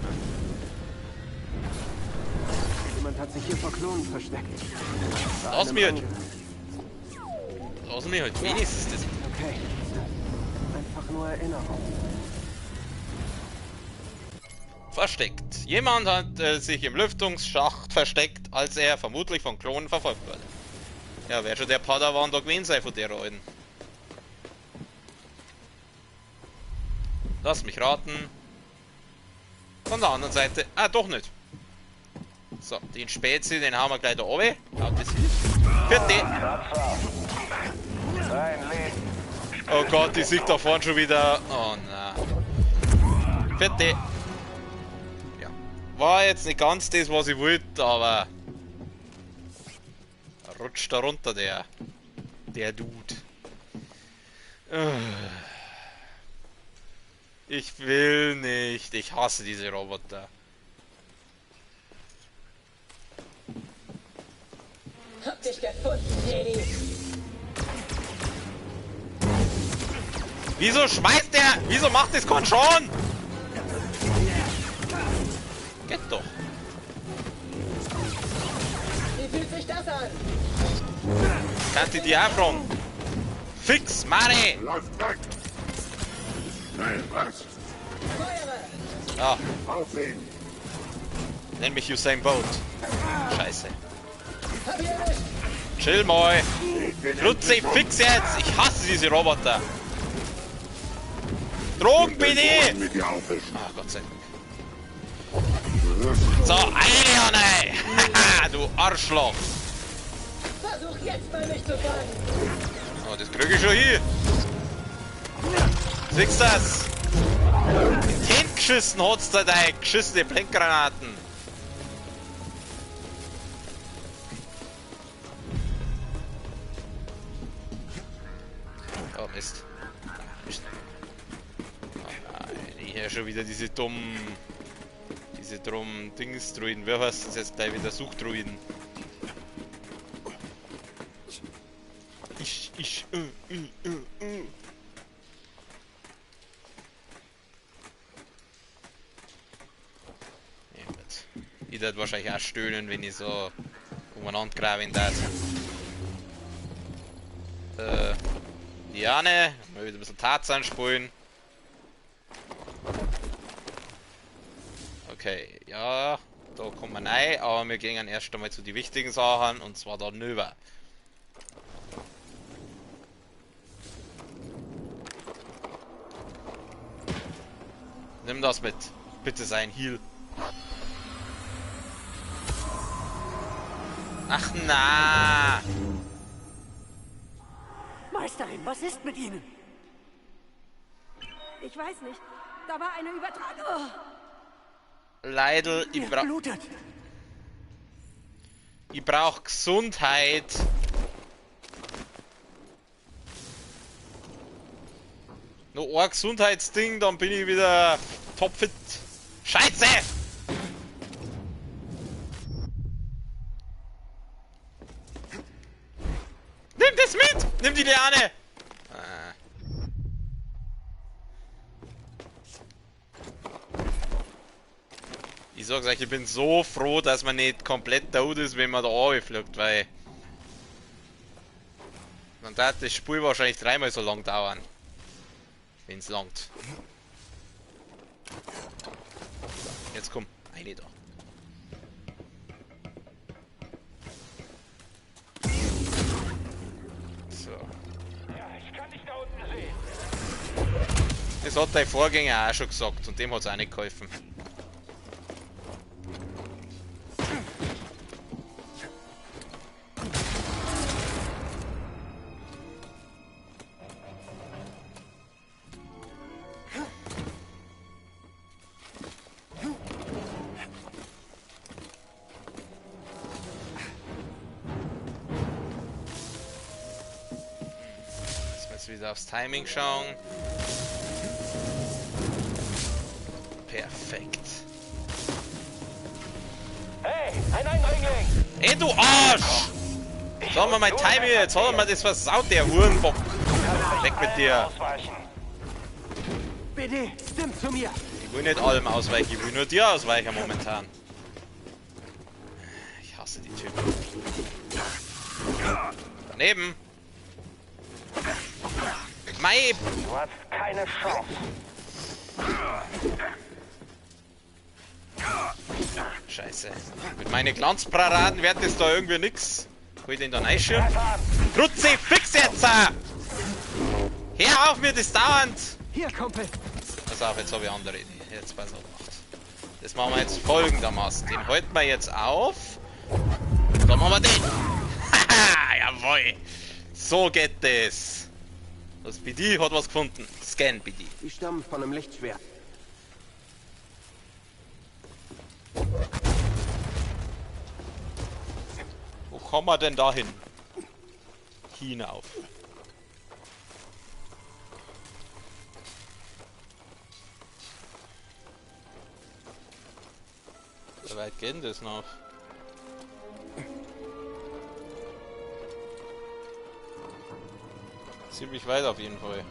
Jemand hat sich hier vor Klonen versteckt. Lass mir halt. Lass mir halt wenigstens das. Okay. Einfach nur Erinnerung. Versteckt. Jemand hat sich im Lüftungsschacht versteckt, als er vermutlich von Klonen verfolgt wurde. Ja, wer schon der Padawan da gewesen sei von der Alten? Lass mich raten. Von der anderen Seite. Ah, doch nicht. So, den Spezi, den haben wir gleich da oben. Schaut, das hilft. Vierte. Oh Gott, die sieht da vorne schon wieder. Oh nein. Vierte. Ja. War jetzt nicht ganz das, was ich wollte, aber. Rutscht da runter, der Dude. Ich will nicht. Ich hasse diese Roboter. Hab dich gefunden, Jedi. Wieso schmeißt der? Wieso macht das keinen Schaden? Geht doch. Wie fühlt sich das an? Kannst du die fragen? Fix, Mare! Läuft weg! Nein, was? Feuere! Ja, Auf ihn! nenn mich Usain Bolt. Scheiße. Hab ihn erwischt! Chill mal. Flutze, fix jetzt. Ich hasse diese Roboter. Drogen bitte! Mit dir aufwischen. Ah, Gott sei Dank. So, eine. Haha, du Arschloch. Versuch jetzt mal mich zu fangen! Oh, das krieg ich schon hier. Siehst du das? Hingeschissen hat's da dein geschissene Blendgranaten. Oh Mist. Mist. Oh nein, hier schon wieder diese dummen Dings-Druiden. Wer heißt das jetzt gleich wieder? Suchdruiden. Ich würde wahrscheinlich auch stöhnen, wenn ich so umeinander grabe in das. Diane, mal wieder ein bisschen Tarzan spielen. Okay, ja. Da kommen wir rein, aber wir gehen erst einmal zu den wichtigen Sachen, und zwar da rüber. Nimm das mit. Bitte sein Heal. Ach na! Meisterin, was ist mit Ihnen? Ich weiß nicht. Da war eine Übertragung. Oh. Leidl, Blutet. Ich brauch Gesundheit. Noch ein Gesundheitsding, dann bin ich wieder topfit. Scheiße! Nimm das mit! Nimm die Liane! Ich sag's euch, ich bin so froh, dass man nicht komplett tot ist, wenn man da runterfliegt, weil dann darf das Spiel wahrscheinlich 3-mal so lang dauern. Wenn's langt. Jetzt komm, eine da. So. Ja, ich kann dich da unten sehen. Das hat dein Vorgänger auch schon gesagt und dem hat's auch nicht geholfen. Wieder aufs Timing schauen. Perfekt. Hey, ein Eindringling! Ey, du Arsch! Sag mal, mein Timing, jetzt hat er mir das versaut, der Hurenbock. Weg mit dir. BD, stimmt zu mir. Ich will nicht allem ausweichen, ich will nur dir ausweichen momentan. Ich hasse die Typen. Daneben. Mai! Du hast keine Chance. Scheiße. Mit meinen Glanzparaden wird das da irgendwie nix. Kann ich den da reinschirmen? Rutzi, fix jetzt! Hör auf mir das dauernd! Hier, Kumpel! Pass auf, jetzt habe ich andere Idee. Jetzt pass auf. Das machen wir jetzt folgendermaßen. Den halten wir jetzt auf. Dann machen wir den. Haha, jawohl! So geht das. Das BD hat was gefunden. Scan BD. Die stammen von einem Lichtschwert. Wo kommen wir denn da hin? Hinauf. Wie weit geht denn das noch? Ziemlich weit auf jeden Fall.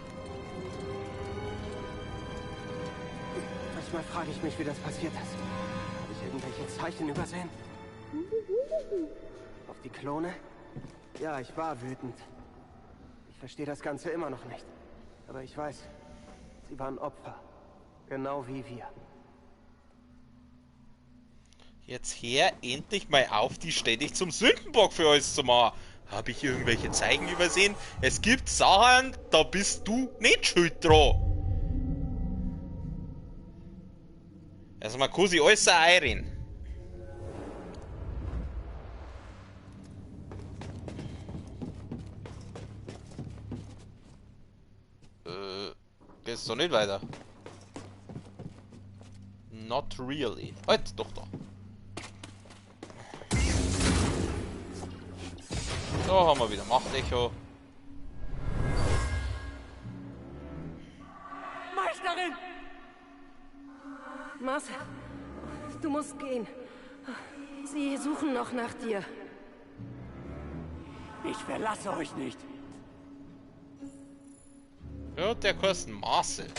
Manchmal frage ich mich, wie das passiert ist. Habe ich irgendwelche Zeichen übersehen? Auf die Klone? Ja, ich war wütend. Ich verstehe das Ganze immer noch nicht. Aber ich weiß, sie waren Opfer. Genau wie wir. Jetzt hör endlich mal auf, die ständig zum Sündenbock für alles zu machen. Habe ich irgendwelche Zeichen übersehen? Es gibt Sachen, da bist du nicht schuld dran. Also man kann sich alles einreden. Geht's doch nicht weiter. Not really. Halt, doch da. So, haben wir wieder Machtecho. Meisterin! Marcel, du musst gehen. Sie suchen noch nach dir. Ich verlasse euch nicht. Ja, der kostet Marcel.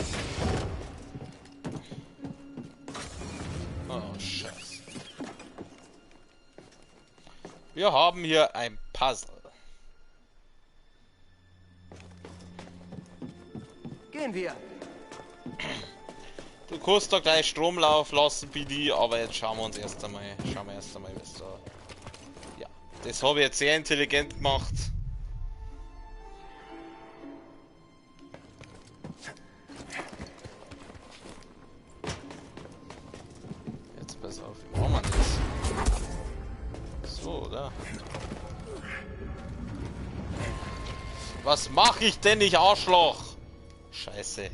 Oh, Scheiße. Wir haben hier ein Puzzle. Gehen wir. Du kannst da gleich Stromlauf lassen, BD, aber jetzt schauen wir erst einmal, was da... Ja, das habe ich jetzt sehr intelligent gemacht. Jetzt pass auf, wie machen wir das? So, oder? Was mache ich denn, ich Arschloch? Scheiße.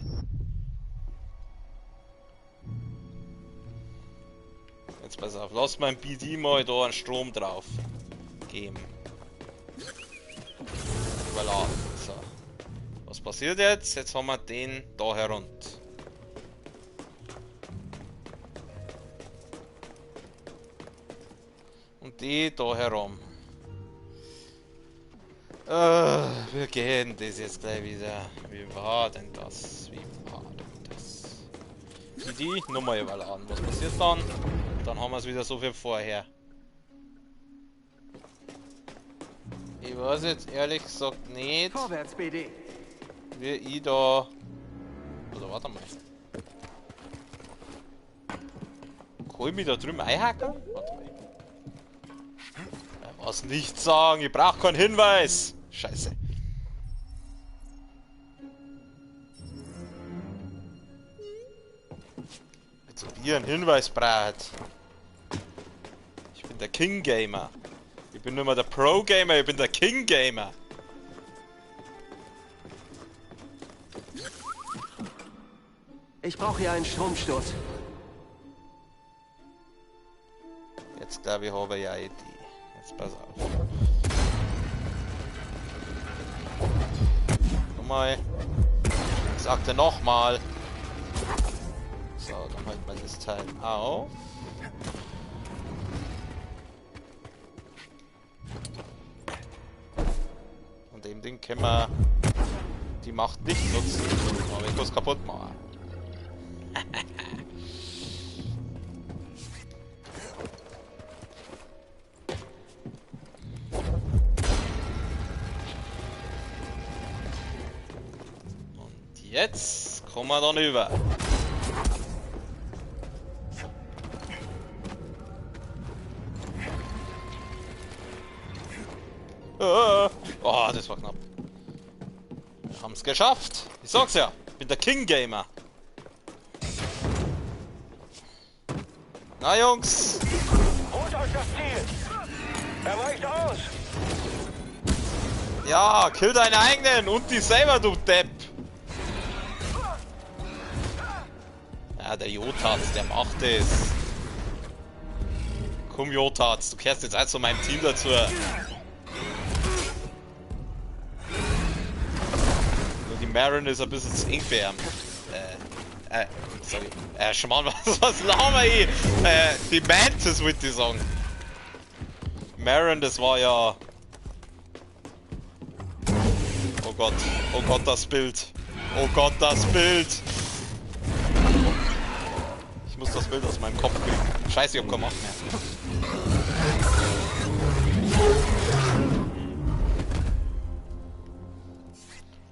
Jetzt pass auf, lass mein BD mal da einen Strom drauf geben. Überladen. So. Was passiert jetzt? Jetzt haben wir den da herunter. Und die da herum. Wir gehen das jetzt gleich wieder. Wie war denn das? Die Nummer überladen. Was passiert dann? Dann haben wir es wieder so viel vorher. Ich weiß jetzt ehrlich gesagt nicht. Vorwärts, BD. Wie ich da... Oder warte mal. Kann ich mich da drüben einhacken? Warte mal. Was nicht sagen, ich brauche keinen Hinweis. Scheiße. Als ob ihr einen Hinweis braucht. Ich bin der King Gamer. Ich bin nicht mehr der Pro Gamer, ich bin der King Gamer. Ich brauche hier einen Stromstoß. Jetzt glaube ich, habe ich eine Idee. Jetzt pass auf. Nochmal. Ich sagte nochmal. So, dann halten wir das Teil auf. Und dem Ding können wir die Macht nicht nutzen. Aber ich muss es kaputt machen. Jetzt kommen wir dann über. Oh, das war knapp. Wir haben es geschafft. Ich sag's ja, ich bin der King Gamer. Na Jungs. Holt euch das Ziel. Er weicht aus. Ja, kill deine eigenen und die selber, du Depp. Ja, der Jotats, der macht es. Komm, Jotats, du kehrst jetzt zu meinem Team dazu. Nur die Marin ist ein bisschen zu eng für ihn. Sorry. Schmarrn, was laber ich? Die Mantis wollte ich sagen. Marin, das war ja... Oh Gott, das Bild. Oh Gott, das Bild. Ich muss das Bild aus meinem Kopf kriegen. Scheiße, ich hab keine Macht mehr.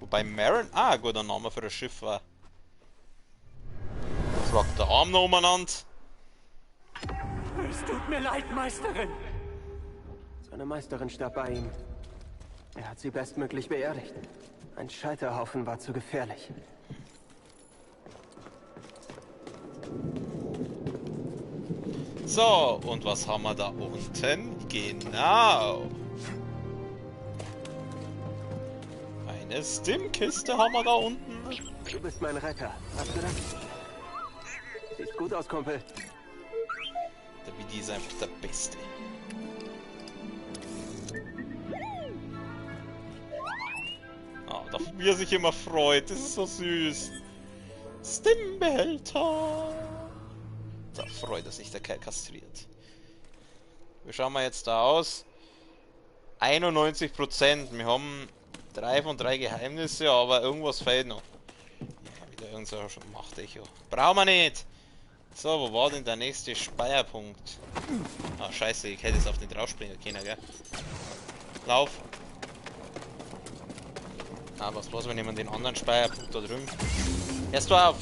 Wobei Marin... Ah, guter Name für das Schiff war. Fragt der Arm noch umeinander. Es tut mir leid, Meisterin. Seine Meisterin starb bei ihm. Er hat sie bestmöglich beerdigt. Ein Scheiterhaufen war zu gefährlich. So, und was haben wir da unten? Genau. Eine Stimmkiste haben wir da unten. Du bist mein Retter. Hast du das? Sieht gut aus, Kumpel. Der BD ist einfach der Beste. Ah, wie er sich immer freut. Das ist so süß. Stimmbehälter. Da freut er sich, der Kerl kastriert. Wie schauen wir jetzt da aus? 91%. Wir haben 3 von 3 Geheimnisse, aber irgendwas fehlt noch. Ja, wieder irgend so Machtecho. Brauchen wir nicht. So, wo war denn der nächste Speierpunkt? Ah, scheiße, ich hätte jetzt auf den draufspringen können, gell? Lauf. Ah, was los, wir nehmen den anderen Speierpunkt da drüben. Erst du auf!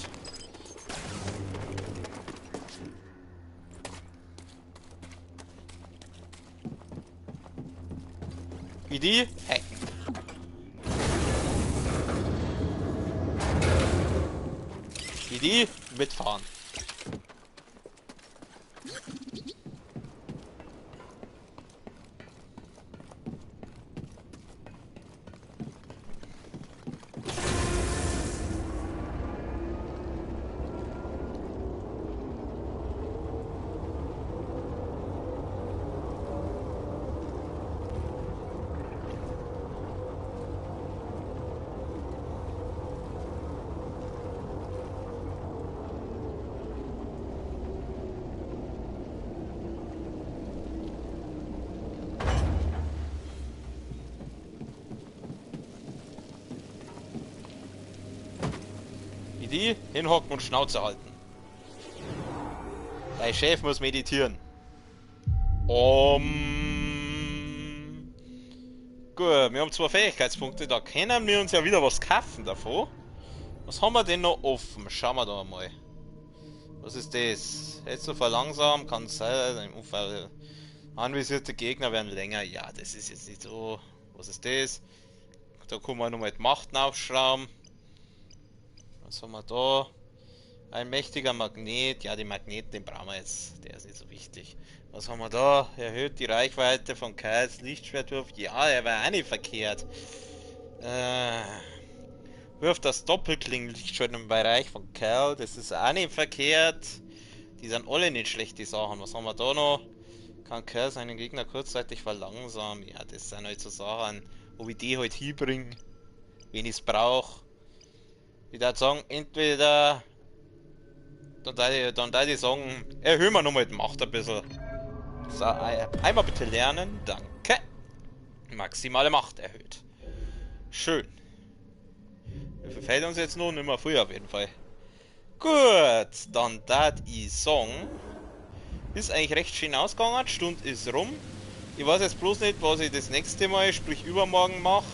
Idee? Hey. Idee? Mitfahren. Idee, hinhocken und Schnauze halten. Dein Chef muss meditieren. Gut, wir haben 2 Fähigkeitspunkte, da können wir uns ja wieder was kaufen davon. Was haben wir denn noch offen? Schauen wir da mal. Was ist das? Jetzt so verlangsamen, kann sein, im Unfall anvisierte Gegner werden länger. Ja, das ist jetzt nicht so. Was ist das? Da kann man nochmal die Macht aufschrauben. Was haben wir da? Ein mächtiger Magnet. Ja, den Magneten, den brauchen wir jetzt. Der ist nicht so wichtig. Was haben wir da? Erhöht die Reichweite von Kyles Lichtschwertwurf. Ja, er war auch nicht verkehrt. Wirft das Doppelklingenlichtschwert im Bereich von Kyle. Das ist auch nicht verkehrt. Die sind alle nicht schlechte Sachen. Was haben wir da noch? Kann Kyle seinen Gegner kurzzeitig verlangsamen. Ja, das sind halt so Sachen, wo ich die halt hinbringe, wenn ich es brauche. Ich würde sagen, entweder dann da ich sagen, erhöhen wir nochmal die Macht ein bisschen. So, einmal bitte lernen, danke. Maximale Macht erhöht. Schön. Mir verfällt uns jetzt noch nicht mehr früh auf jeden Fall. Gut, dann da ich sagen, ist eigentlich recht schön ausgegangen, die Stunde ist rum. Ich weiß jetzt bloß nicht, was ich das nächste Mal, sprich übermorgen mache.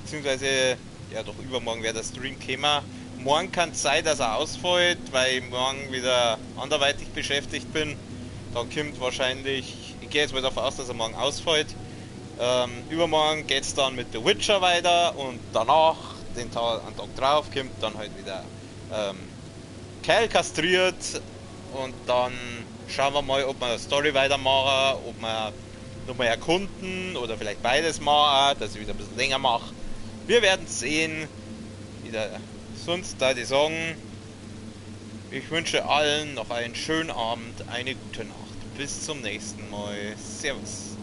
Beziehungsweise, ja doch übermorgen wäre der Stream gekommen. Morgen kann es sein, dass er ausfällt, weil ich morgen wieder anderweitig beschäftigt bin. Dann kommt wahrscheinlich, ich gehe jetzt mal davon aus, dass er morgen ausfällt. Übermorgen geht es dann mit The Witcher weiter und danach, einen Tag drauf, kommt dann halt wieder Kyle kastriert und dann schauen wir mal, ob wir eine Story weitermachen, ob wir nochmal erkunden oder vielleicht beides machen, dass ich wieder ein bisschen länger mache. Wir werden sehen. Wieder sonst da die sagen, ich wünsche allen noch einen schönen Abend, eine gute Nacht. Bis zum nächsten Mal. Servus.